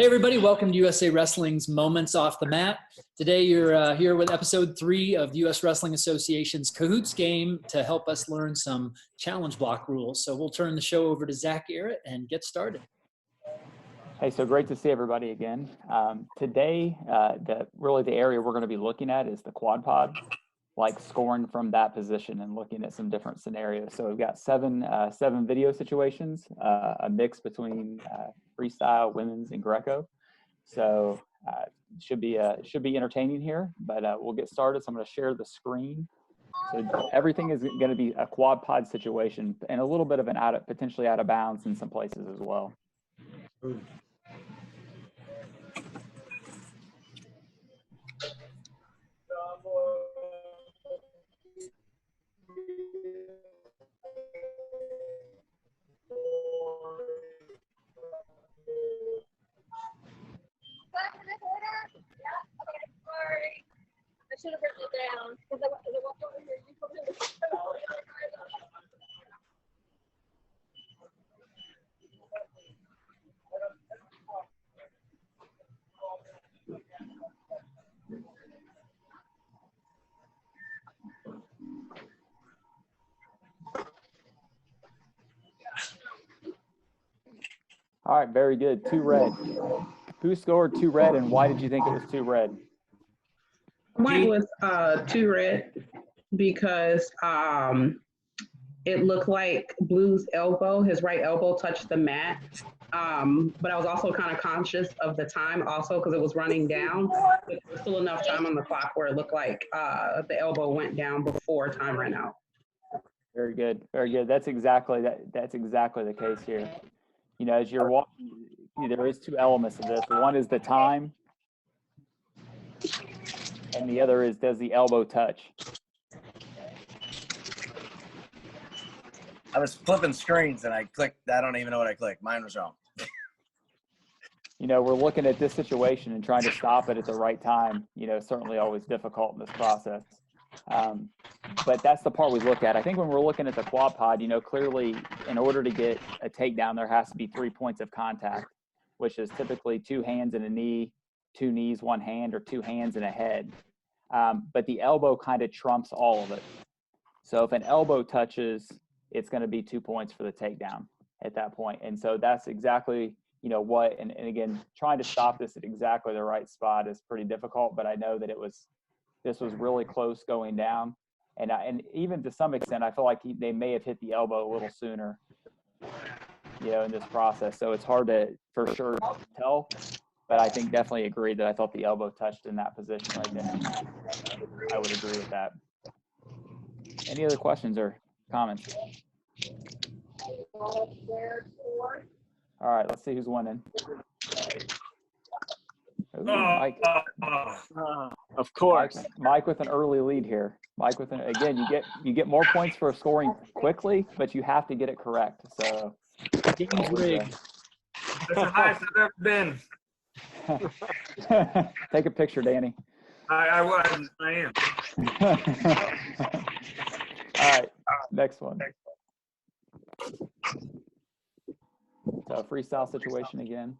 everybody, welcome to USA Wrestling's Moments Off the Mat. Today you're here with episode 3 of the US Wrestling Association's Kahoot's game to help us learn some challenge block rules. So we'll turn the show over to Zach Errett and get started. Hey, so great to see everybody again. Today, really the area we're going to be looking at is the quad pod, like scoring from that position and looking at some different scenarios. So we've got seven video situations, a mix between freestyle, women's, and Greco. So should be entertaining here, but we'll get started. So I'm going to share the screen. So everything is going to be a quad pod situation and a little bit of an potentially out of bounds in some places as well. I should have written it down because I walked over here. You told me to All right, very good. 2 red. Who scored 2 red, and why did you think it was 2 red? I went with 2 red because it looked like Blue's elbow, his right elbow, touched the mat. But I was also kind of conscious of the time also because it was running down. But there was still enough time on the clock where it looked like the elbow went down before time ran out. Very good, very good. That's exactly the case here. You know, as you're walking, there is 2 elements of this. One is the time, and the other is, does the elbow touch? I was flipping screens and I clicked. I don't even know what I clicked. Mine was wrong. You know, we're looking at this situation and trying to stop it at the right time. You know, certainly always difficult in this process. But that's the part we look at. I think when we're looking at the quad pod, you know, clearly in order to get a takedown, there has to be 3 points of contact, which is typically 2 hands and a knee, 2 knees, 1 hand, or 2 hands and a head. But the elbow kind of trumps all of it. So if an elbow touches, it's going to be 2 points for the takedown at that point. And so that's exactly, you know, what, and again, trying to stop this at exactly the right spot is pretty difficult, but I know that this was really close going down. And even to some extent, I feel like they may have hit the elbow a little sooner, you know, in this process. So it's hard to for sure tell, but I think definitely agree that I thought the elbow touched in that position right there. I would agree with that. Any other questions or comments? All right, let's see who's winning. Ooh, Mike. Of course. Mike with an early lead here. Mike with again, you get more points for scoring quickly, but you have to get it correct. So Game's rigged. That's the highest I've ever been. Take a picture, Danny. I was. I am. All right, next one. So freestyle situation again.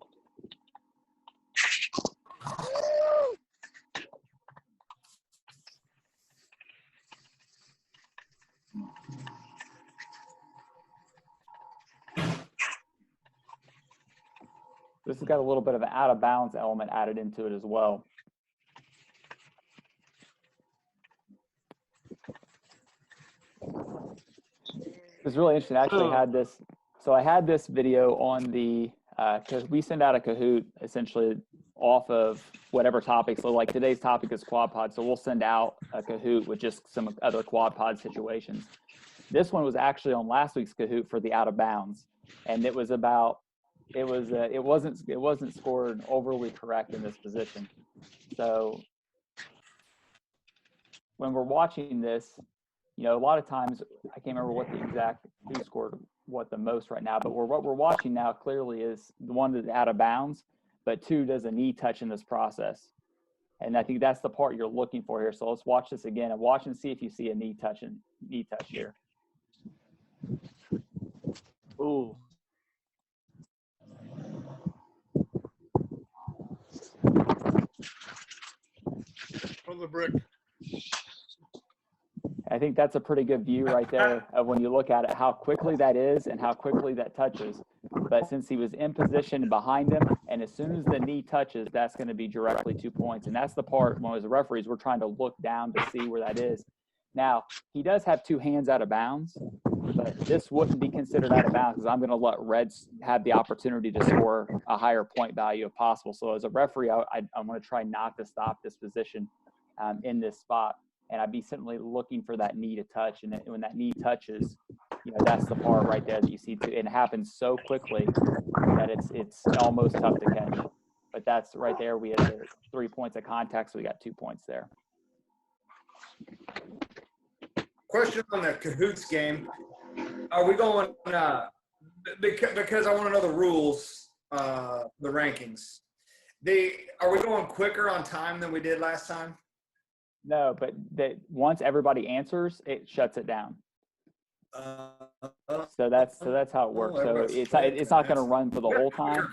This has got a little bit of an out of bounds element added into it as well. It's really interesting. I actually had this. So I had this video on the, because we send out a Kahoot essentially off of whatever topic. So like today's topic is quad pod. So we'll send out a Kahoot with just some other quad pod situations. This one was actually on last week's Kahoot for the out of bounds. And it was about, it wasn't scored overly correct in this position. So when we're watching this, you know, a lot of times, I can't remember what the exact, who scored what the most right now, but what we're watching now clearly is the one that's out of bounds, but 2 does a knee touch in this process. And I think that's the part you're looking for here. So let's watch this again and watch and see if you see a knee touch here. Ooh. On the brick. I think that's a pretty good view right there of when you look at it, how quickly that is and how quickly that touches. But since he was in position behind him, and as soon as the knee touches, that's going to be directly 2 points. And that's the part when as the referees, we're trying to look down to see where that is. Now, he does have two hands out of bounds, but this wouldn't be considered out of bounds because I'm going to let Reds have the opportunity to score a higher point value if possible. So as a referee, I'm going to try not to stop this position in this spot. And I'd be certainly looking for that knee to touch. And when that knee touches, that's the part right there that you see too. And it happens so quickly that it's almost tough to catch. But that's right there. We had 3 points of contact, so we got 2 points there. Question on the Kahoots game. Are we going, because I want to know the rules, the rankings. Are we going quicker on time than we did last time? No, but once everybody answers, it shuts it down. So that's how it works. So it's not going to run for the whole time.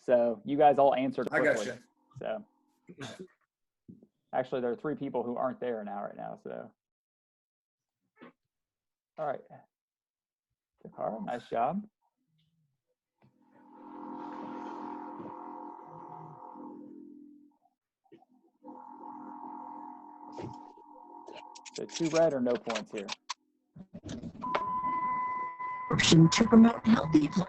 So you guys all answered quickly. I got you. So actually, there are 3 people who aren't there right now. So all right, Takara, nice job. So 2 red or no points here. To promote healthy play.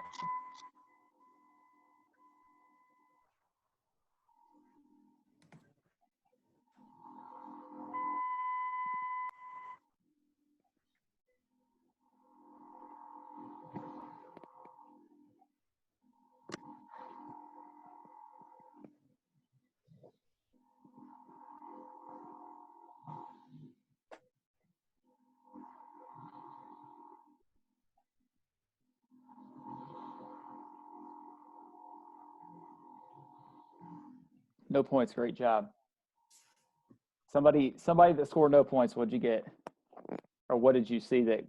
No points. Great job. Somebody that scored no points, what'd you get? Or what did you see that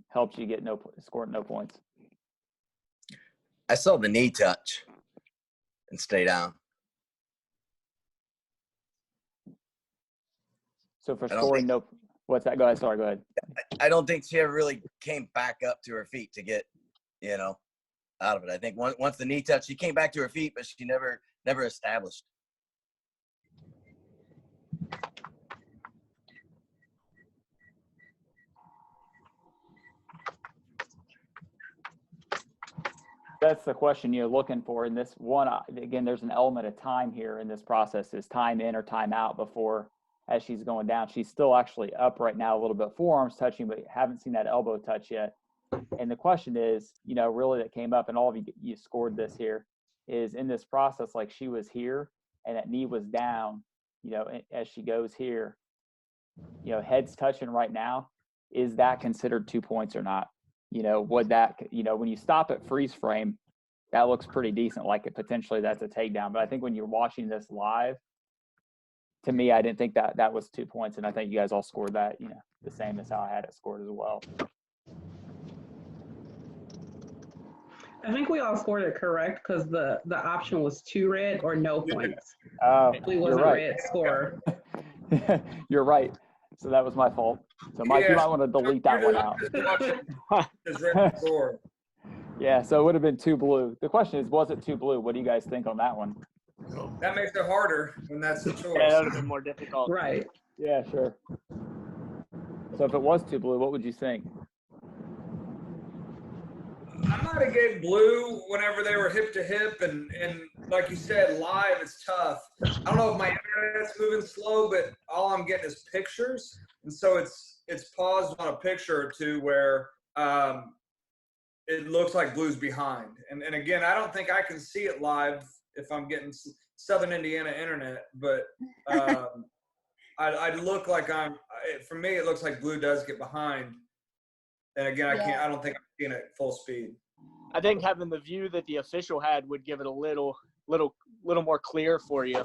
helped you get scored no points? I saw the knee touch and stay down. So for scoring what's that? Go ahead. Sorry, go ahead. I don't think she ever really came back up to her feet to get, out of it. I think once the knee touch, she came back to her feet, but she never established. That's the question you're looking for in this one. Again, there's an element of time here in this process. Is time in or time out before as she's going down. She's still actually up right now a little bit, forearms touching, but haven't seen that elbow touch yet. And the question is, really that came up, and all of you scored this here, is in this process, like she was here and that knee was down, as she goes here, heads touching right now. Is that considered 2 points or not? Would that, when you stop at freeze frame, that looks pretty decent. Like it potentially that's a takedown. But I think when you're watching this live, to me, I didn't think that was 2 points. And I think you guys all scored that, the same as how I had it scored as well. I think we all scored it correct because the option was 2 red or no points. Oh, It wasn't right. a red score. You're right. So that was my fault. So Mike, you might want to delete that one out. Yeah, so it would have been 2 blue. The question is, was it 2 blue? What do you guys think on that one? That makes it harder when that's the choice. Yeah, that would have been more difficult. Right. Yeah, sure. So if it was 2 blue, what would you think? I might have gave blue whenever they were hip to hip, and like you said, live it's tough. I don't know if my internet's moving slow, but all I'm getting is pictures, and so it's paused on a picture or two where it looks like blue's behind. And again, I don't think I can see it live if I'm getting Southern Indiana internet, but I'd look like for me, it looks like blue does get behind. And again, I don't think I'm seeing it at full speed. I think having the view that the official had would give it a little more clear for you.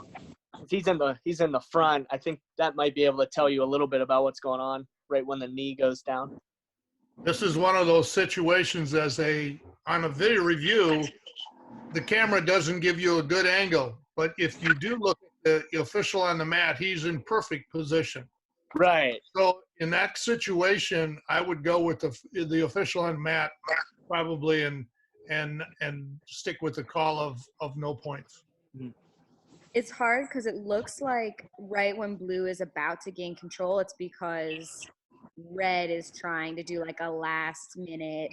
If he's in the front, I think that might be able to tell you a little bit about what's going on right when the knee goes down. This is one of those situations on a video review, the camera doesn't give you a good angle. But if you do look at the official on the mat, he's in perfect position. Right. So in that situation, I would go with the official on the mat probably and stick with the call of no points. It's hard because it looks like right when blue is about to gain control, it's because red is trying to do like a last minute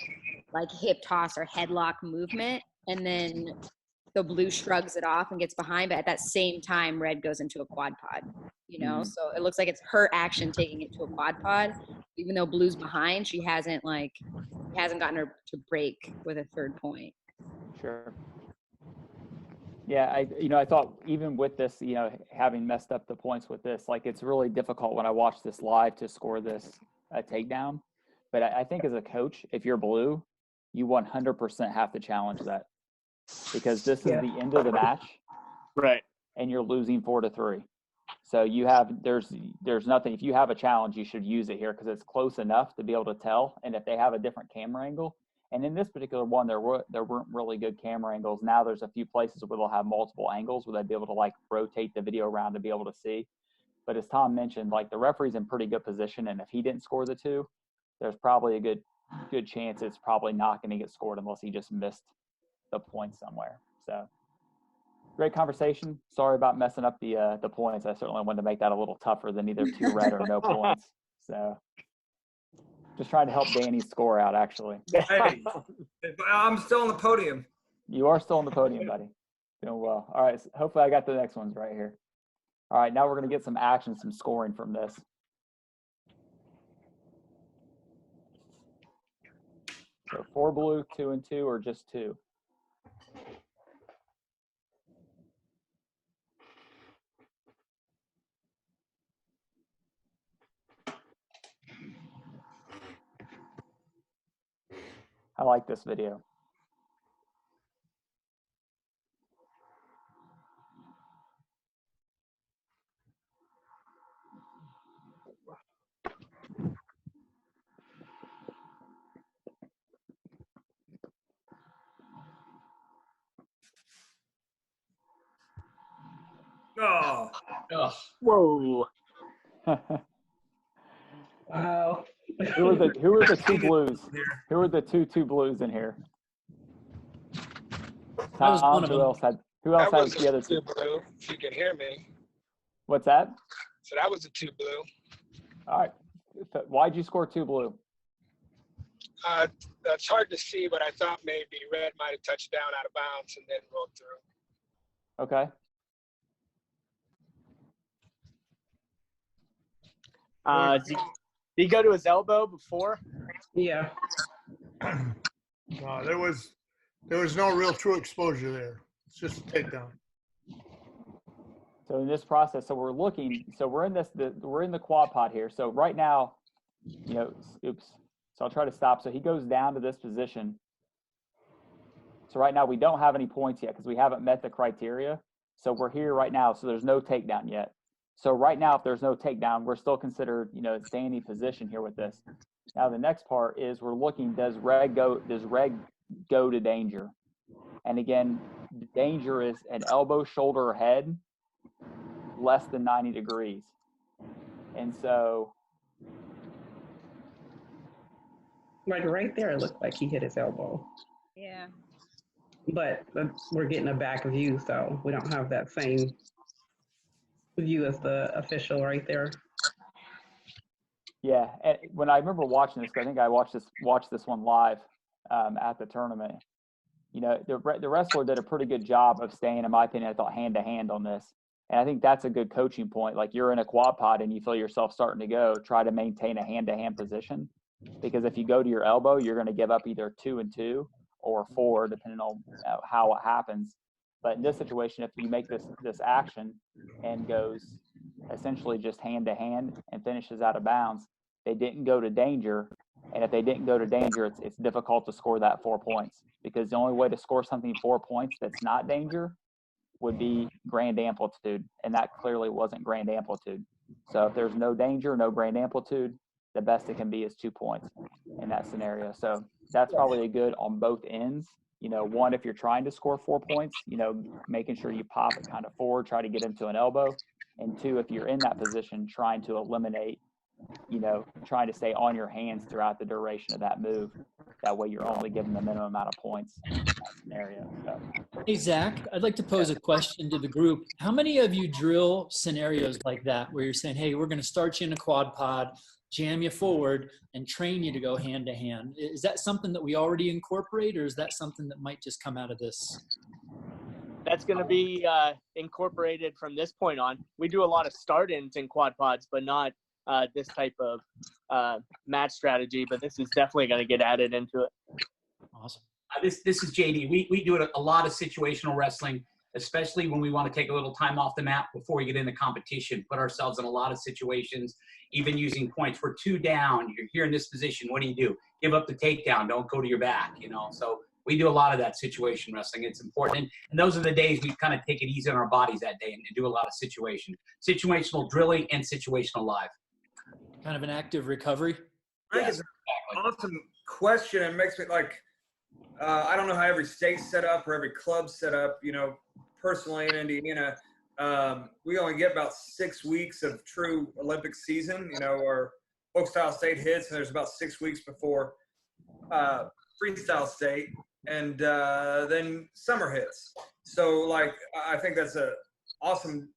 like hip toss or headlock movement, and then the blue shrugs it off and gets behind, but at that same time red goes into a quad pod, so it looks like it's her action taking it to a quad pod, even though blue's behind. She hasn't gotten her to break with a third point. Sure. Yeah, I thought even with this, having messed up the points with this, like it's really difficult when I watch this live to score this takedown. But I think as a coach, if you're blue, you 100% have to challenge that, because this is the end of the match, Right? And you're losing 4-3. So there's nothing. If you have a challenge, you should use it here because it's close enough to be able to tell. And if they have a different camera angle. And in this particular one, there weren't really good camera angles. Now there's a few places where they'll have multiple angles where they'd be able to like rotate the video around to be able to see. But as Tom mentioned, like the referee's in pretty good position, and if he didn't score the 2, there's probably a good chance it's probably not going to get scored unless he just missed the point somewhere. So great conversation. Sorry about messing up the points. I certainly wanted to make that a little tougher than either 2 red or no points. So. Just trying to help Danny score out, actually. Hey, I'm still on the podium. You are still on the podium, buddy. Doing well. All right, so hopefully I got the next ones right here. All right, now we're going to get some action, some scoring from this. So 4 blue, 2 and 2, or just 2? I like this video. Oh. Whoa. Wow. Who are the 2 blues? Who are the two blues in here? That was one of who them. else had the other 2? Blue, if you can hear me. What's that? So that was a 2 blue. All right. Why'd you score 2 blue? That's hard to see, but I thought maybe red might have touched down out of bounds and then rolled through. Okay. Did he go to his elbow before? Yeah. No, there was no real true exposure there. It's just a takedown. So in this process, we're in the quad pod here. So right now, oops. So I'll try to stop. So he goes down to this position. So right now we don't have any points yet because we haven't met the criteria. So we're here right now. So there's no takedown yet. So right now, if there's no takedown, we're still considered, standing position here with this. Now the next part is we're looking, does red go to danger? And again, danger is an elbow, shoulder, or head less than 90 degrees. And so. Like right there, it looked like he hit his elbow. Yeah. But we're getting a back view, so we don't have that same view as the official right there. Yeah, and when I remember watching this, I think I watched this one live at the tournament. The wrestler did a pretty good job of staying, in my opinion, I thought, hand to hand on this. And I think that's a good coaching point. Like you're in a quad pod and you feel yourself starting to go, try to maintain a hand to hand position, because if you go to your elbow, you're going to give up either 2 and 2 or 4, depending on how it happens. But in this situation, if you make this action and goes essentially just hand to hand and finishes out of bounds, they didn't go to danger. And if they didn't go to danger, it's difficult to score that 4 points, because the only way to score something 4 points that's not danger would be grand amplitude. And that clearly wasn't grand amplitude. So if there's no danger, no grand amplitude, the best it can be is 2 points in that scenario. So that's probably a good on both ends. one, if you're trying to score 4 points, making sure you pop it kind of forward, try to get into an elbow. And two, if you're in that position, trying to eliminate, trying to stay on your hands throughout the duration of that move. That way you're only given the minimum amount of points in that scenario. So. Hey, Zach, I'd like to pose a question to the group. How many of you drill scenarios like that where you're saying, hey, we're going to start you in a quad pod, jam you forward, and train you to go hand to hand? Is that something that we already incorporate, or is that something that might just come out of this? That's going to be incorporated from this point on. We do a lot of start-ins in quad pods, but not this type of match strategy. But this is definitely going to get added into it. Awesome. This is JD. We do a lot of situational wrestling, especially when we want to take a little time off the mat before we get into competition, put ourselves in a lot of situations, even using points. We're 2 down. You're here in this position. What do? Give up the takedown. Don't go to your back, So we do a lot of that situation wrestling. It's important. And those are the days we kind of take it easy on our bodies that day and do a lot of situational drilling and situational live. Kind of an active recovery. I think it's an awesome question. It makes me I don't know how every state's set up or every club's set up. Personally in Indiana, we only get about 6 weeks of true Olympic season. Our folk style state hits, and there's about 6 weeks before freestyle state, and then summer hits. So I think that's a awesome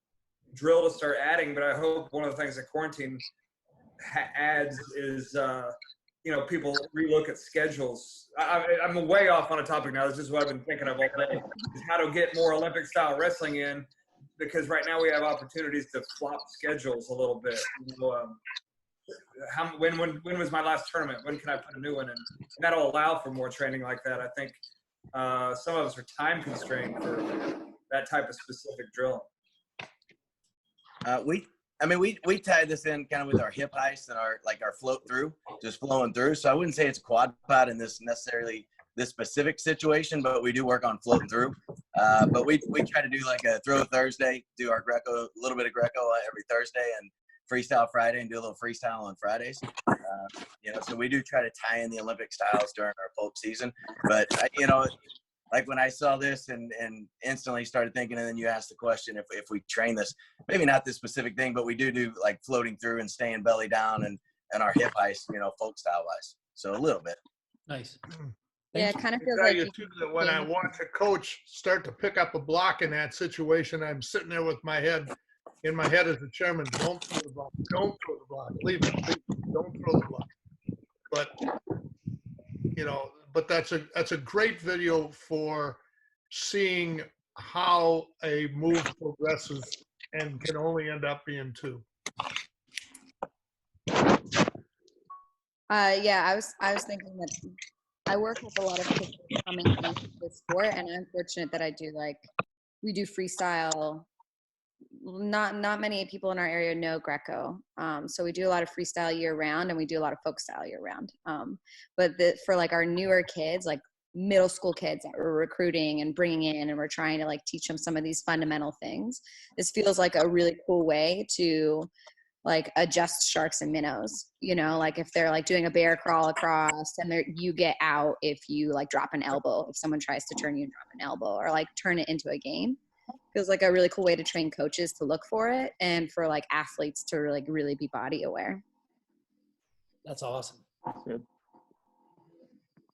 drill to start adding. But I hope one of the things that quarantine adds is people relook at schedules. I'm way off on a topic now. This is what I've been thinking of all day, is how to get more Olympic style wrestling in, because right now we have opportunities to flop schedules a little bit. When was my last tournament? When can I put a new one in? And that'll allow for more training like that. I think some of us are time constrained for that type of specific drill. We tied this in kind of with our hip heist and our float through, just flowing through. So I wouldn't say it's a quad pod in this specific situation, but we do work on floating through. But we try to do a throw Thursday, do our Greco, a little bit of Greco every Thursday, and freestyle Friday, and do a little freestyle on Fridays. So we do try to tie in the Olympic styles during our folk season. But when I saw this and instantly started thinking, and then you asked the question if we train this, maybe not this specific thing, but we do floating through and staying belly down and our hip heist, folk style wise. So a little bit. Nice. Yeah, it kind of feels I like tell you too that when I watch a coach start to pick up a block in that situation, I'm sitting there with my head in my head as the chairman, don't throw the block, don't throw the block, leave it, don't throw the block. But that's a great video for seeing how a move progresses and can only end up being 2. Yeah, I was thinking that I work with a lot of kids coming into the sport, and I'm fortunate that I do we do freestyle. Not many people in our area know Greco, so we do a lot of freestyle year round, and we do a lot of folk style year round. But for our newer kids, middle school kids that we're recruiting and bringing in, and we're trying to teach them some of these fundamental things, this feels like a really cool way to adjust sharks and minnows. If they're doing a bear crawl across, and you get out if you drop an elbow, if someone tries to turn you and drop an elbow, or turn it into a game. Feels like a really cool way to train coaches to look for it, and for athletes to really be body aware. That's awesome. That's good.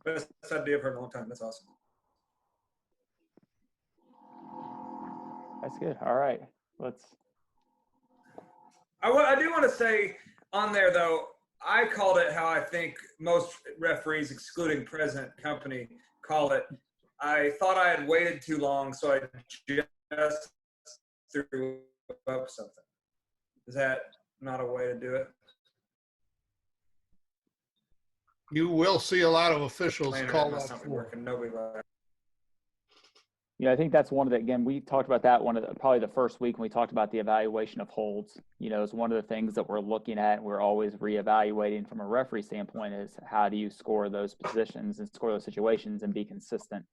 Best idea I've heard in a long time. That's awesome. That's good. All right, I do want to say on there though, I called it how I think most referees, excluding present company, call it. I thought I had waited too long, so I just threw up something. Is that not a way to do it? You will see a lot of officials call that not working. Nobody like. I think that's one of the, again, we talked about that probably the first week when we talked about the evaluation of holds. It's one of the things that we're looking at, and we're always reevaluating from a referee standpoint, is how do you score those positions and score those situations and be consistent.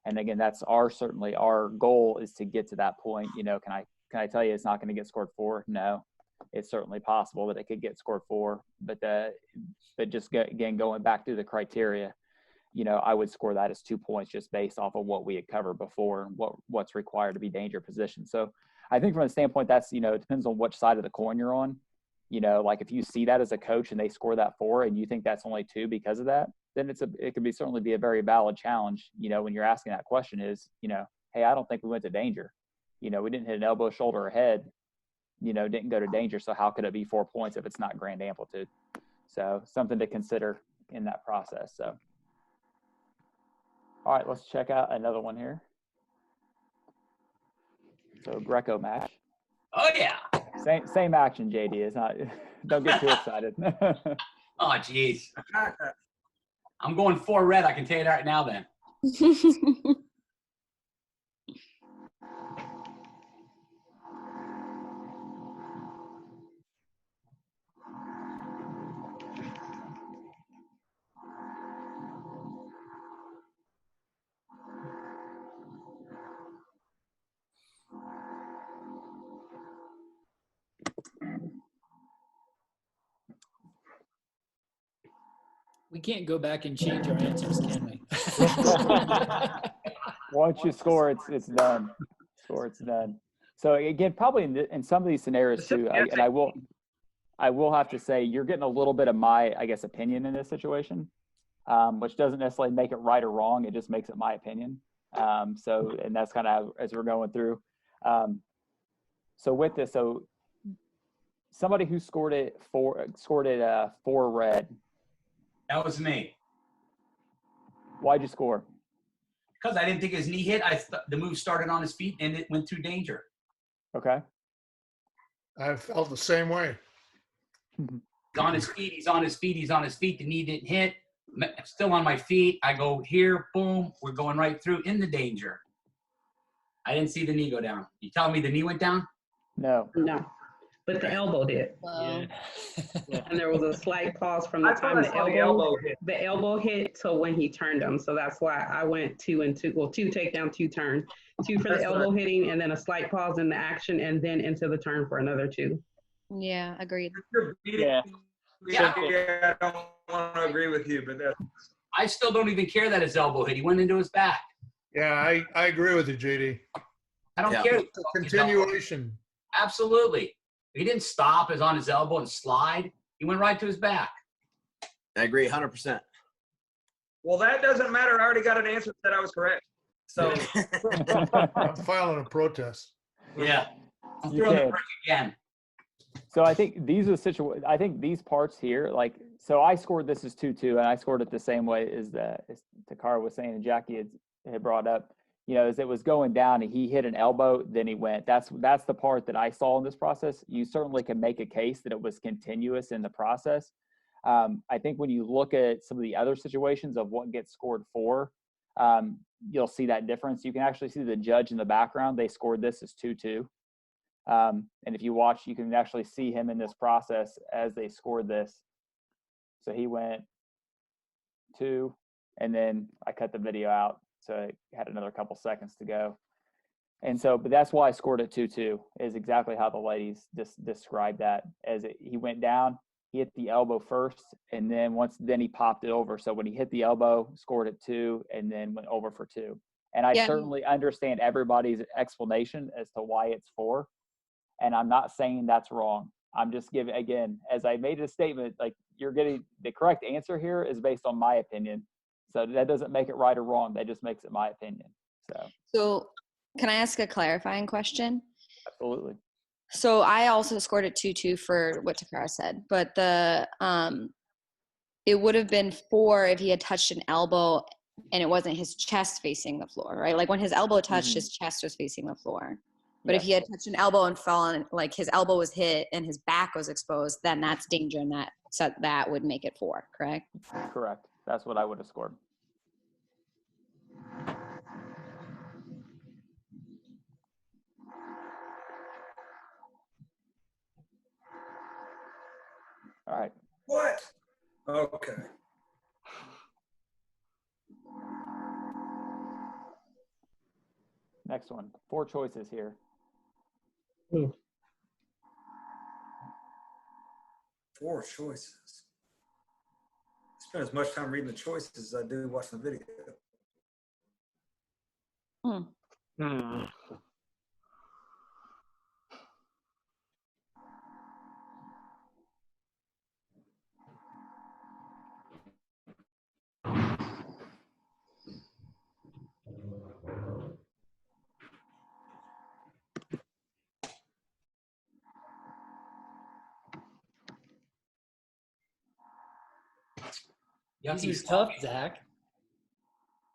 And again, that's certainly our goal, is to get to that point. Can I tell you it's not going to get scored 4? No, it's certainly possible that it could get scored 4, but just again, going back through the criteria, I would score that as 2 points just based off of what we had covered before and what's required to be danger position. So I think from the standpoint, that's, it depends on which side of the coin you're on. Like if you see that as a coach and they score that 4 and you think that's only 2 because of that, then it could certainly be a very valid challenge, when you're asking that question is, hey, I don't think we went to danger. We didn't hit an elbow, shoulder, or head, didn't go to danger. So how could it be 4 points if it's not grand amplitude? So something to consider in that process. So, all right, let's check out another one here. So Greco match. Oh yeah. Same action, JD. It's not. Don't get too excited. Oh geez. I'm going 4 red. I can tell you that right now. Then. We can't go back and change our answers, can we? Once you score, it's done. It's done. So again, probably in some of these scenarios too, and I will have to say you're getting a little bit of my, I guess, opinion in this situation, which doesn't necessarily make it right or wrong. It just makes it my opinion. And that's kind of as we're going through. So with this, somebody who scored it 4 red. That was me. Why'd you score? Because I didn't think his knee hit. The move started on his feet and it went through danger. Okay. I felt the same way. He's on his feet. He's on his feet. He's on his feet. The knee didn't hit. Still on my feet. I go here. Boom. We're going right through in the danger. I didn't see the knee go down. You telling me the knee went down? No. But the elbow did. Well, And there was a slight pause from the time the elbow hit till when he turned him. So that's why I went 2 and 2. Well, 2 takedown, 2 turn. 2 for the elbow hitting, and then a slight pause in the action, and then into the turn for another 2. yeah, agreed. Yeah. I don't want to agree with you, but I still don't even care that his elbow hit. He went into his back. Yeah, I agree with you, JD. I don't care. It's a continuation. Absolutely. He didn't stop as on his elbow and slide. He went right to his back. I agree 100%. well, that doesn't matter. I already got an answer that I was correct. So I'm filing a protest. Yeah. I'm You throwing the can. brick again. So I think these are I think these parts here, so I scored this as 2-2, and I scored it the same way as Takara was saying and Jackie had brought up. As it was going down and he hit an elbow, then he went. That's the part that I saw in this process. You certainly can make a case that it was continuous in the process. I think when you look at some of the other situations of what gets scored for, you'll see that difference. You can actually see the judge in the background. They scored this as 2-2. And if you watch, you can actually see him in this process as they scored this. So he went 2, and then I cut the video out. So it had another couple seconds to go. And so, but that's why I scored it 2-2 is exactly how the ladies described that he went down, he hit the elbow first, and then he popped it over. So when he hit the elbow, scored it 2, and then went over for 2. And I certainly understand everybody's explanation as to why it's 4. And I'm not saying that's wrong. I'm just giving, again, as I made a statement, you're getting the correct answer here is based on my opinion. So that doesn't make it right or wrong. That just makes it my opinion. So can I ask a clarifying question? Absolutely. So I also scored it 2-2 for what Takara said, but it would have been 4 if he had touched an elbow and it wasn't his chest facing the floor, right? Like when his elbow touched, his chest was facing the floor. But if he had touched an elbow and fallen, like his elbow was hit and his back was exposed, then that's danger, and that would make it 4, correct? Correct. That's what I would have scored. All right. what? Okay. Next one. 4 choices here. 4 choices. spend as much time reading the choices as I do watching the video. This is tough, Zach.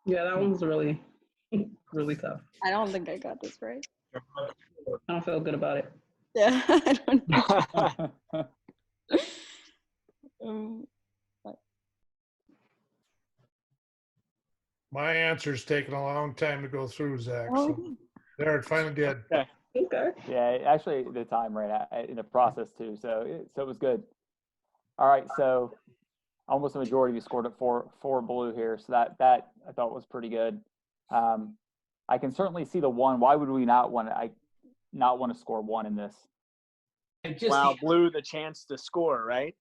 Yeah, that one's really, really tough. I don't think I got this right. I don't feel good about it. Yeah, I don't know. My answer's taken a long time to go through, Zach. Oh, So there, it finally did. Okay. Yeah, actually, the time ran out in the process too, so it was good. All right, so almost a majority of you scored at four blue here, so that I thought was pretty good. I can certainly see the one. Why would we not want to score one in this? Wow, blue the chance to score, right?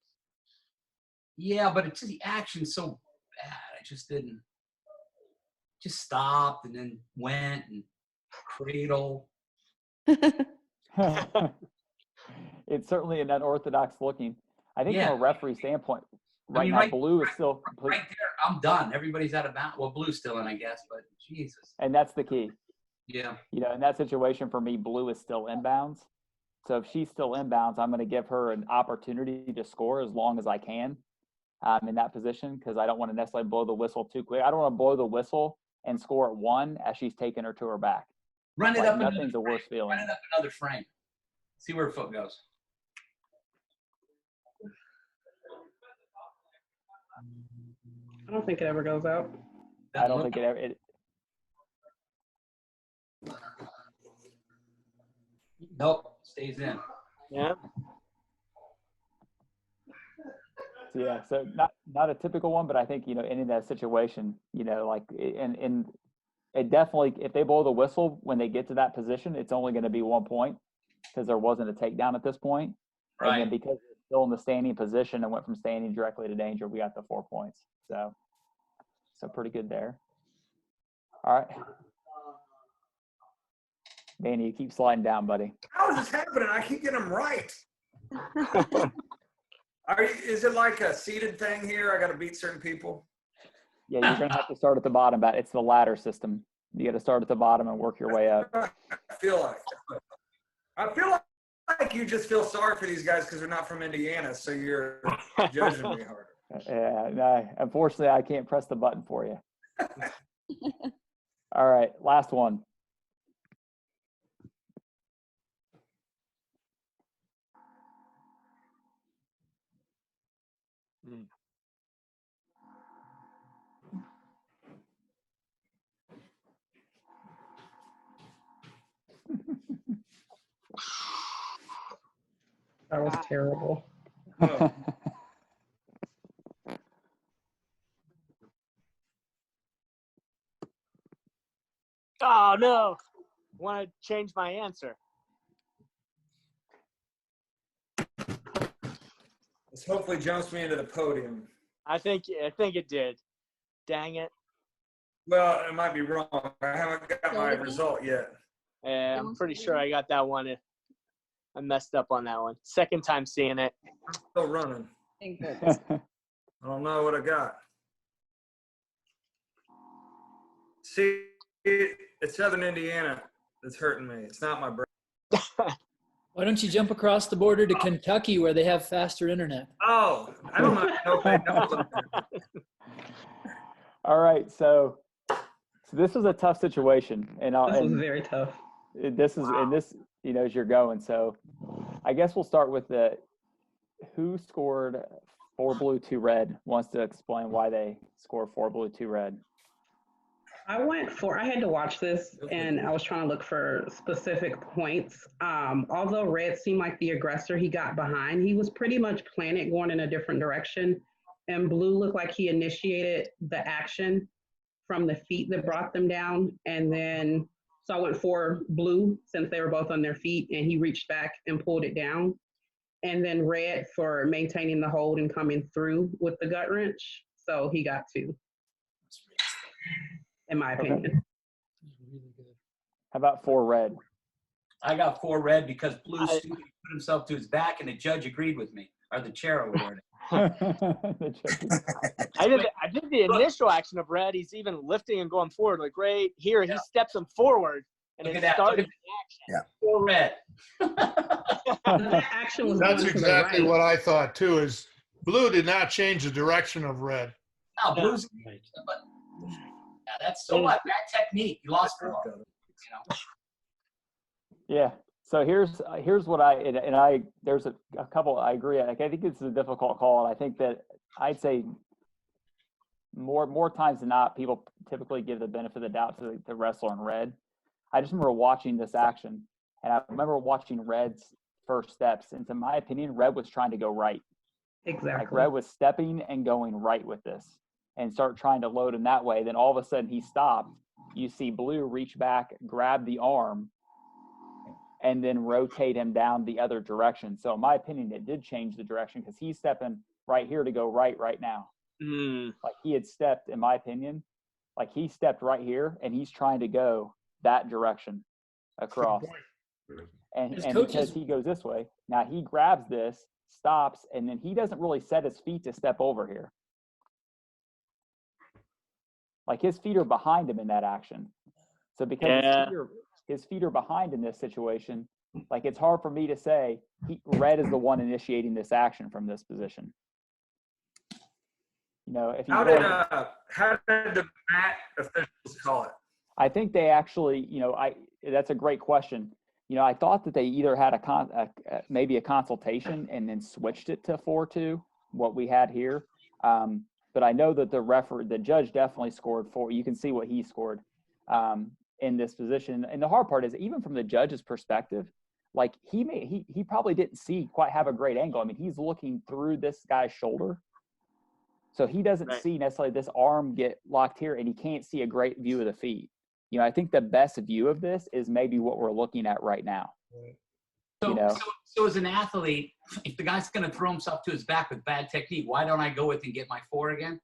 Yeah, but it's the action's so bad. I just didn't. Just stopped and then went and cradle. It's certainly an unorthodox looking. I think Yeah. from a referee standpoint, right mean, now blue is still right there. I'm done. Everybody's out of bounds. Well, blue's still in, I guess, but Jesus. and that's the key. Yeah. You know, in that situation for me, blue is still inbounds. So if she's still inbounds, I'm going to give her an opportunity to score as long as I can in that position, because I don't want to necessarily blow the whistle too quick. I don't want to blow the whistle and score at one as she's taking her to her back. Run it Like, up. nothing's a worse feeling. Run it up another frame. See where her foot goes. I don't think it ever goes out. I don't think it ever. Nope, stays in. Yeah. Yeah, so not a typical one, but I think, you know, in that situation, you know, like, and it definitely, if they blow the whistle when they get to that position, it's only going to be 1 point because there wasn't a takedown at this point. Right. And then because it's still in the standing position and went from standing directly to danger, we got the 4 points. So pretty good there. All right. Danny, you keep sliding down, buddy. How is this happening? I keep getting them right. Is it like a seeded thing here? I got to beat certain people? Yeah, you're going to have to start at the bottom, but it's the ladder system. You got to start at the bottom and work your way up. I feel like you just feel sorry for these guys because they're not from Indiana, so you're judging me harder. Yeah, no, unfortunately, I can't press the button for you. All right, last one. That was terrible. Oh. Oh no! Want to change my answer? This hopefully jumps me into the podium. I think it did. Dang it! Well, it might be wrong. I haven't got my result yet. Yeah, I'm pretty sure I got that one. I messed up on that one. Second time seeing it. I'm still running. Thank goodness. I don't know what I got. See, it's Southern Indiana that's hurting me. It's not my brain. Why don't you jump across the border to Kentucky where they have faster internet? Oh, I don't know if they know. All right, so this was a tough situation, and This was very tough. This is and this, you know, as you're going. So I guess we'll start with who scored 4 blue, 2 red. Wants to explain why they scored 4 blue, 2 red. I had to watch this and I was trying to look for specific points. Although red seemed like the aggressor, he got behind. He was pretty much planted going in a different direction. And blue looked like he initiated the action from the feet that brought them down. And then, so I went for blue since they were both on their feet, and he reached back and pulled it down. And then red for maintaining the hold and coming through with the gut wrench. So he got 2, in my opinion. How about 4 red? I got 4 red because Blue stupid put himself to his back, and the judge agreed with me, or the chair over there. I did the initial action of red. He's even lifting and going forward. Like right here, he steps him forward, and Look it at that. started Look at 4 red. That action was That's going to the exactly right. what I thought too, is blue did not change the direction of red. No, Blue's. But, yeah, that's so what? Bad technique. You lost 4. You know? Yeah. So here's what there's a couple. I agree. Like, I think it's a difficult call, and I think that I'd say more times than not, people typically give the benefit of the doubt to the wrestler in red. I just remember watching this action, and I remember watching red's first steps. And to my opinion, red was trying to go right. Exactly. Like red was stepping and going right with this, and start trying to load him that way. Then all of a sudden he stopped. You see blue reach back, grab the arm, and then rotate him down the other direction. So in my opinion, it did change the direction because he's stepping right here to go right now. Like he had stepped, in my opinion, like he stepped right here and he's trying to go that direction across. And because he goes this way, now he grabs this, stops, and then he doesn't really set his feet to step over here. Like his feet are behind him in that action. So because his feet are behind in this situation, like it's hard for me to say red is the one initiating this action from this position. You know, if how did the mat officials call it? I think they actually, that's a great question. I thought that they either had maybe a consultation and then switched it to 4-2, what we had here. But I know that the judge definitely scored 4. You can see what he scored in this position. And the hard part is, even from the judge's perspective, like he probably didn't quite have a great angle. I mean, he's looking through this guy's shoulder. So he doesn't see necessarily this arm get locked here, and he can't see a great view of the feet. I think the best view of this is maybe what we're looking at right now. So as an athlete, if the guy's going to throw himself to his back with bad technique, why don't I go with and get my 4 again?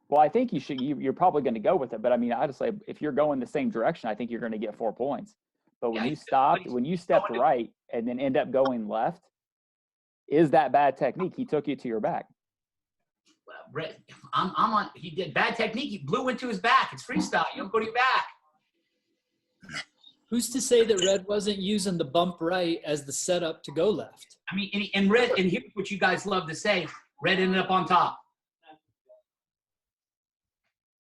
Well, I think you're probably going to go with it. But I mean, I'd say if you're going the same direction, I think you're going to get 4 points. But when you stepped right and then end up going left, is that bad technique? He took you to your back. Red, I'm on. He did bad technique. He blew into his back. It's freestyle. You don't go to your back. Who's to say that red wasn't using the bump right as the setup to go left? I mean, and red. And here's what you guys love to say: red ended up on top.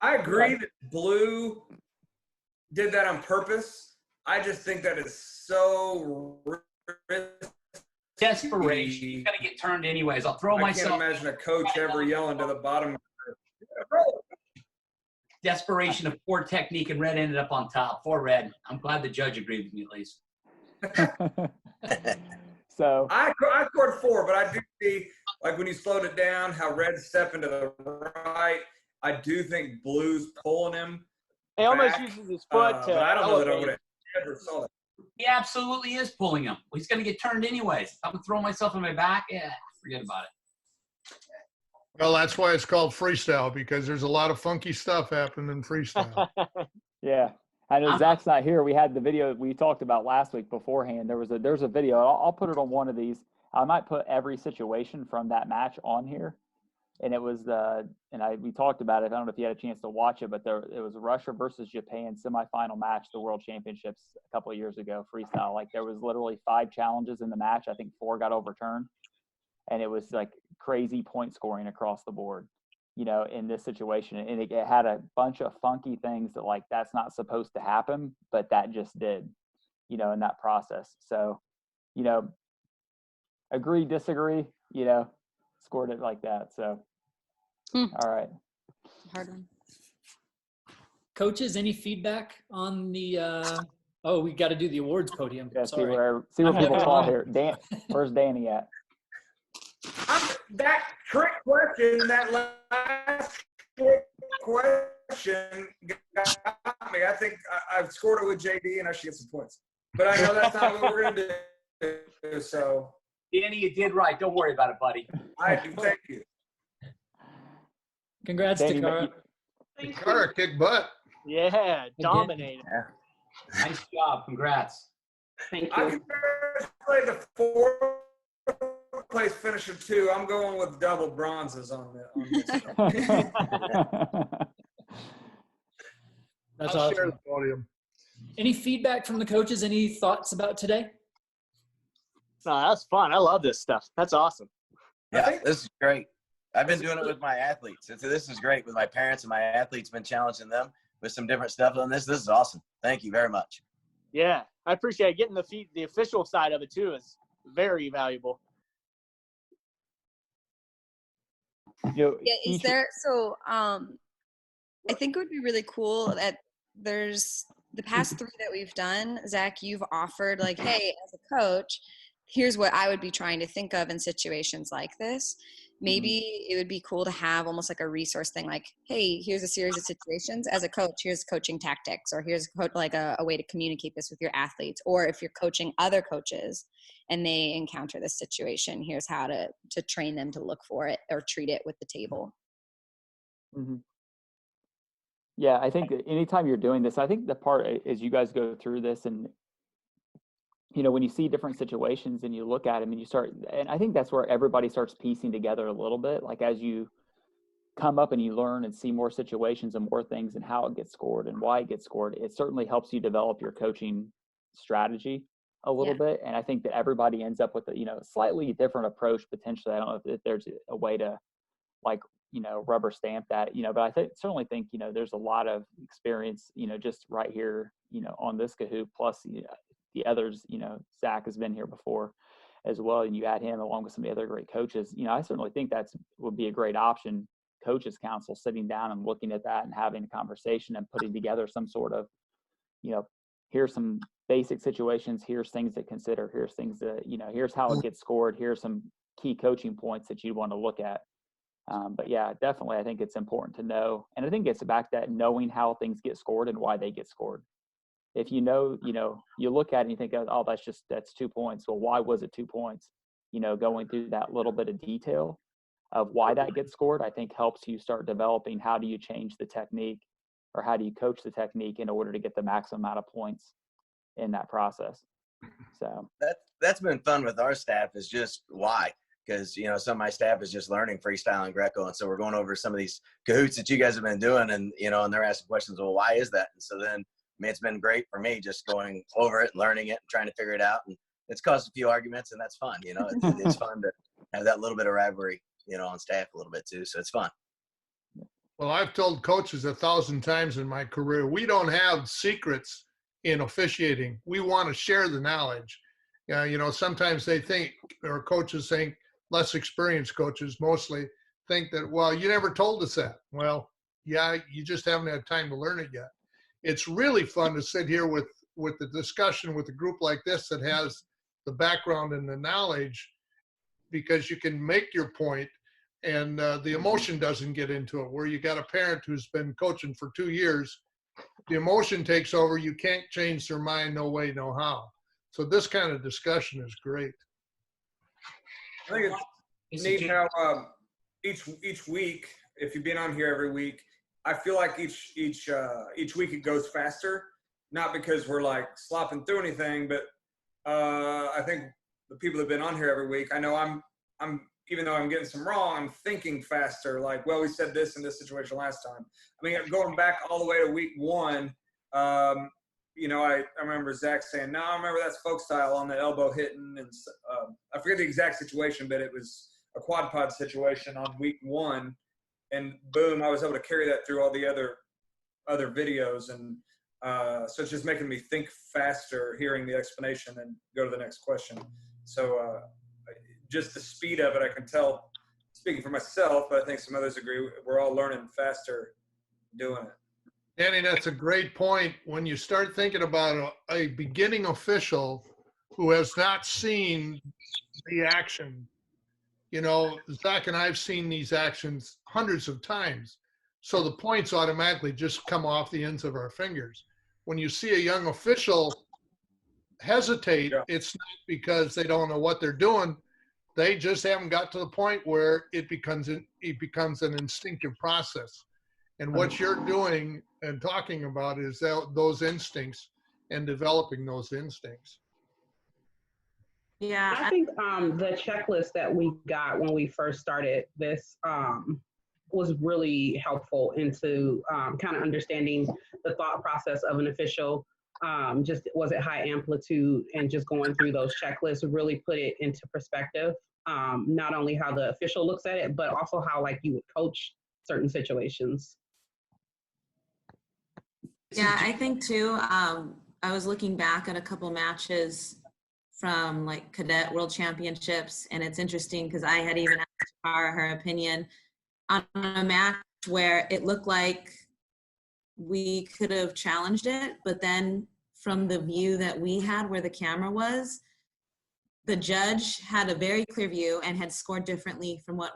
I agree that blue did that on purpose. I just think that is so desperation. He's gonna get turned anyways. I'll throw myself. I can't imagine a coach ever yelling to the bottom. Desperation of poor technique, and red ended up on top. 4 red. I'm glad the judge agreed with me at least. So I scored 4, but I do see, like when you slowed it down, how red's stepping to the right. I do think blue's pulling him. He almost uses his foot to. But I don't know that I would have ever saw that. He absolutely is pulling him. He's going to get turned anyways. I'm going to throw myself on my back. Yeah, forget about it. Well, that's why it's called freestyle, because there's a lot of funky stuff happening in freestyle. Yeah. I know Zach's not here. We had the video we talked about last week beforehand. There's a video. I'll put it on one of these. I might put every situation from that match on here. And it was we talked about it. I don't know if you had a chance to watch it, but it was Russia versus Japan semifinal match, the World Championships a couple of years ago, freestyle. Like there was literally 5 challenges in the match. I think 4 got overturned, and it was like crazy point scoring across the board, in this situation. And it had a bunch of funky things that like that's not supposed to happen, but that just did, in that process. So, agree, disagree, scored it like that. So, all right. Hard one. Coaches, any feedback on the we got to do the awards podium. Yeah, Sorry. see where people fall here. Dan, where's Danny at? That trick question, that last trick question got me. I think I've scored it with JD and I should get some points. But I know that's not what we're going to do. So, Danny, you did right. Don't worry about it, buddy. I do. Thank you. Congrats, Danny, Takara. Takara kicked butt. Yeah, dominated. Yeah. Nice job. Congrats. Thank I you. congratulate the fourth place finisher too. I'm going with double bronzes on this. That's I'll share awesome. the podium. Any feedback from the coaches? Any thoughts about today? No, that's fun. I love this stuff. That's awesome. Yeah, this is great. I've been doing it with my athletes. This is great with my parents and my athletes. Been challenging them with some different stuff on this. This is awesome. Thank you very much. Yeah, I appreciate getting the official side of it too is very valuable. Yeah, is there so I think it would be really cool that there's the past 3 that we've done, Zach, you've offered like, hey, as a coach, here's what I would be trying to think of in situations like this. Maybe it would be cool to have almost like a resource thing like, hey, here's a series of situations. As a coach, here's coaching tactics, or here's like a way to communicate this with your athletes. Or if you're coaching other coaches and they encounter this situation, here's how to train them to look for it or treat it with the table. Mm-hmm. Yeah, I think that anytime you're doing this, I think the part as you guys go through this and, you know, when you see different situations and you look at them and you start, and I think that's where everybody starts piecing together a little bit, like as you come up and you learn and see more situations and more things and how it gets scored and why it gets scored, it certainly helps you develop your coaching strategy a little bit. And I think that everybody ends up with a, you know, slightly different approach potentially. I don't know if there's a way to like, you know, rubber stamp that, you know, but I certainly think, you know, there's a lot of experience, you know, just right here, you know, on this Kahoot, plus the others, you know, Zach has been here before as well, and you add him along with some of the other great coaches. You know, I certainly think would be a great option, coaches council, sitting down and looking at that and having a conversation and putting together some sort of, you know, here's some basic situations, here's things to consider, here's things that, you know, here's how it gets scored, here's some key coaching points that you want to look at. But yeah, definitely, I think it's important to know, and I think it's back to that knowing how things get scored and why they get scored. If you know, you look at it and you think, oh, that's 2 points. Well, why was it 2 points? You know, going through that little bit of detail of why that gets scored, I think helps you start developing how do you change the technique or how do you coach the technique in order to get the maximum amount of points in that process. So that's been fun with our staff is just why. Because, you know, some of my staff is just learning freestyle and Greco. And so we're going over some of these Kahoots that you guys have been doing and, you know, and they're asking questions, well, why is that? And so then, I mean, it's been great for me just going over it, learning it and trying to figure it out. And it's caused a few arguments and that's fun. You know, it's fun to have that little bit of rivalry, you know, on staff a little bit too. So it's fun. Well, I've told coaches 1,000 times in my career, we don't have secrets in officiating. We want to share the knowledge. You know, sometimes they think, or coaches think, less experienced coaches mostly think that, well, you never told us that. Well, yeah, you just haven't had time to learn it yet. It's really fun to sit here with the discussion with a group like this that has the background and the knowledge, because you can make your point and the emotion doesn't get into it. Where you got a parent who's been coaching for 2 years, the emotion takes over. You can't change their mind, no way, no how. So this kind of discussion is great. I think it's neat how each week, if you've been on here every week, I feel like each week it goes faster. Not because we're like slopping through anything, but I think the people that've been on here every week, I know I'm even though I'm getting some wrong, I'm thinking faster. Like, well, we said this in this situation last time. I mean, going back all the way to week 1, you know, I remember Zach saying, no, I remember that's folk style on the elbow hitting. And I forget the exact situation, but it was a quad pod situation on week 1. And boom, I was able to carry that through all the other videos. And so it's just making me think faster, hearing the explanation and go to the next question. So just the speed of it, I can tell, speaking for myself, but I think some others agree, we're all learning faster doing it. Danny, that's a great point. When you start thinking about a beginning official who has not seen the action, you know, Zach and I've seen these actions hundreds of times. So the points automatically just come off the ends of our fingers. When you see a young official hesitate, it's not because they don't know what they're doing. They just haven't got to the point where it becomes an instinctive process. And what you're doing and talking about is those instincts and developing those instincts. Yeah, I think the checklist that we got when we first started this was really helpful into kind of understanding the thought process of an official. Just was it high amplitude, and just going through those checklists really put it into perspective. Not only how the official looks at it, but also how like you would coach certain situations. Yeah, I think too, I was looking back at a couple matches from like cadet world championships, and it's interesting because I had even asked Tara her opinion on a match where it looked like we could have challenged it, but then from the view that we had where the camera was, the judge had a very clear view and had scored differently from what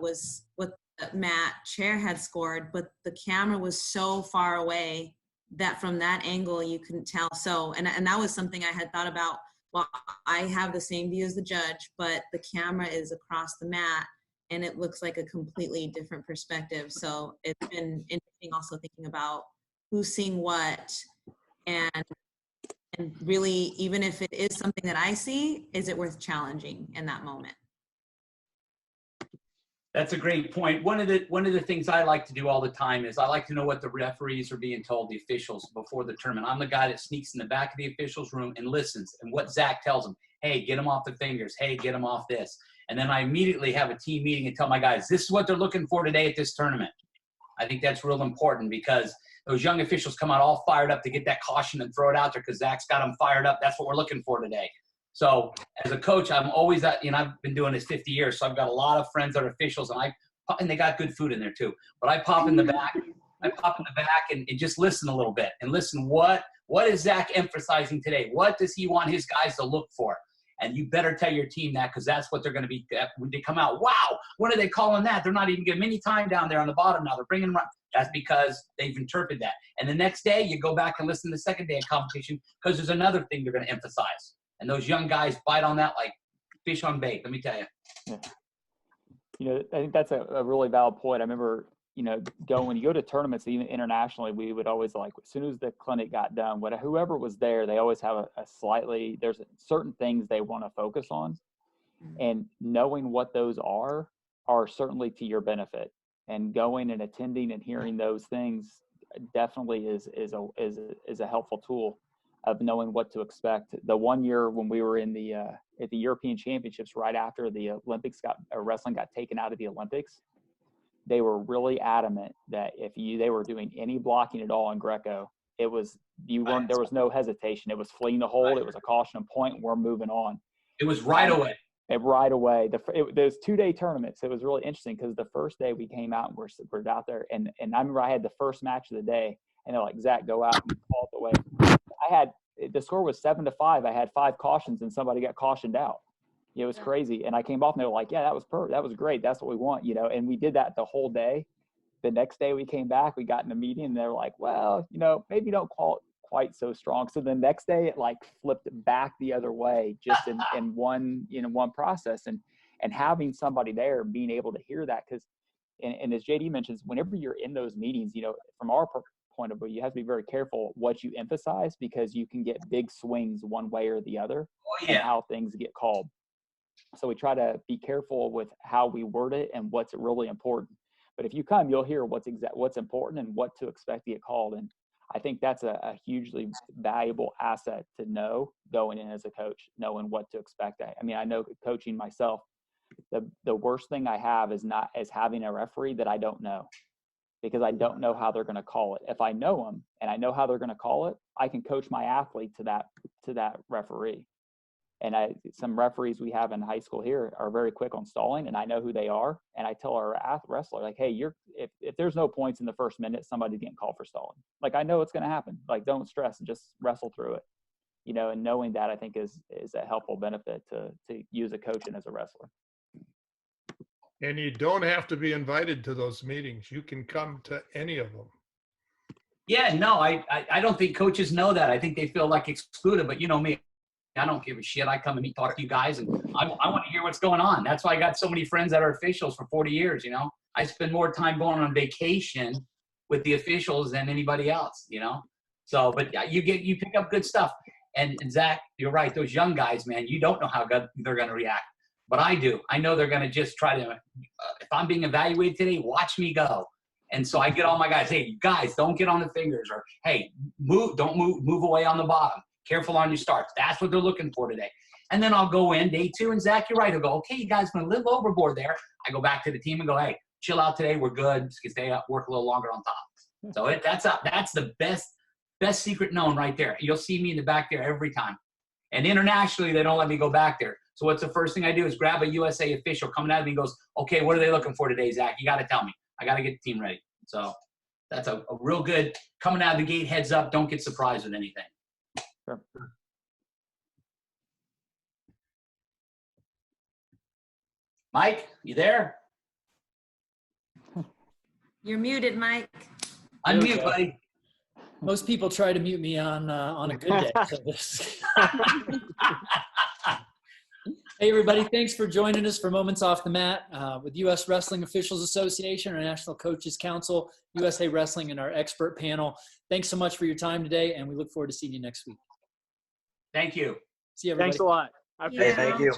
Matt Chair had scored, but the camera was so far away that from that angle you couldn't tell. So, and that was something I had thought about. Well, I have the same view as the judge, but the camera is across the mat and it looks like a completely different perspective. So it's been interesting also thinking about who's seeing what, and really, even if it is something that I see, is it worth challenging in that moment? That's a great point. One of the things I like to do all the time is I like to know what the referees are being told, the officials, before the tournament. I'm the guy that sneaks in the back of the officials' room and listens, and what Zach tells them. Hey, get them off the fingers. Hey, get them off this. And then I immediately have a team meeting and tell my guys, this is what they're looking for today at this tournament. I think that's real important because those young officials come out all fired up to get that caution and throw it out there because Zach's got them fired up. That's what we're looking for today. So as a coach, I'm always I've been doing this 50 years, so I've got a lot of friends that are officials, and they got good food in there too. But I pop in the back, and just listen a little bit and listen. What is Zach emphasizing today? What does he want his guys to look for? And you better tell your team that, because that's what they're going to be when they come out. Wow, what are they calling that? They're not even getting any time down there on the bottom now. They're bringing them. That's because they've interpreted that. And the next day, you go back and listen to the second day of competition because there's another thing they're going to emphasize. And those young guys bite on that like fish on bait, let me tell you. Yeah. I think that's a really valid point. I remember, when you go to tournaments, even internationally, we would always as soon as the clinic got done, whoever was there, they always have there's certain things they want to focus on. And knowing what those are certainly to your benefit. And going and attending and hearing those things definitely is a helpful tool of knowing what to expect. The one year when we were in at the European Championships, right after the Olympics wrestling got taken out of the Olympics, they were really adamant that if they were doing any blocking at all in Greco, there was no hesitation. It was fleeing the hold. It was a caution and point. We're moving on. It was right away. Right away. Those 2-day tournaments, it was really interesting because the first day we came out and we're out there, and I remember I had the first match of the day, and they're like, Zach, go out and call it away. The score was 7-5. I had 5 cautions and somebody got cautioned out. It was crazy. And I came off and they were like, yeah, that was perfect. That was great. That's what we want, and we did that the whole day. The next day we came back, we got in a meeting and they were like, well, maybe don't call it quite so strong. So the next day it flipped back the other way, just in one process, and having somebody there being able to hear that. Because and as JD mentions, whenever you're in those meetings, from our point of view, you have to be very careful what you emphasize, because you can get big swings one way or the other in how things get called. So we try to be careful with how we word it and what's really important. But if you come, you'll hear what's important and what to expect to get called. And I think that's a hugely valuable asset to know going in as a coach, knowing what to expect. I know coaching myself, the worst thing I have is having a referee that I don't know, because I don't know how they're going to call it. If I know them and I know how they're going to call it, I can coach my athlete to that referee. And some referees we have in high school here are very quick on stalling, and I know who they are. And I tell our wrestler, like, hey, if there's no points in the first minute, somebody's getting called for stalling. I know it's going to happen. Don't stress and just wrestle through it. And knowing that, I think is a helpful benefit to use a coach and as a wrestler. And you don't have to be invited to those meetings. You can come to any of them. Yeah, no, I don't think coaches know that. I think they feel like excluded, but you know me, I don't give a shit. I come and talk to you guys, and I want to hear what's going on. That's why I got so many friends that are officials for 40 years, you know. I spend more time going on vacation with the officials than anybody else, you know. So, but yeah, you pick up good stuff. And Zach, you're right. Those young guys, man, you don't know how good they're going to react. But I do. I know they're going to just try to, if I'm being evaluated today, watch me go. And so I get all my guys, hey, guys, don't get on the fingers, or hey, don't move away on the bottom. Careful on your starts. That's what they're looking for today. And then I'll go in day 2, and Zach, you're right. I'll go, okay, you guys going to live overboard there. I go back to the team and go, hey, chill out today. We're good. Just can stay up, work a little longer on top. So that's the best secret known right there. You'll see me in the back there every time. And internationally, they don't let me go back there. So what's the first thing I do is grab a USA official coming at me and goes, okay, what are they looking for today, Zach? You got to tell me. I got to get the team ready. So that's a real good coming out of the gate, heads up. Don't get surprised with anything. Sure. Mike, you there? You're muted, Mike. Unmute, buddy. Most people try to mute me on a good day. So this. Hey, everybody. Thanks for joining us for Moments Off the Mat with U.S. Wrestling Officials Association, our National Coaches Council, USA Wrestling, and our expert panel. Thanks so much for your time today, and we look forward to seeing you next week. Thank you. See you, everybody. Thanks a lot. I appreciate it. Hey, thank you.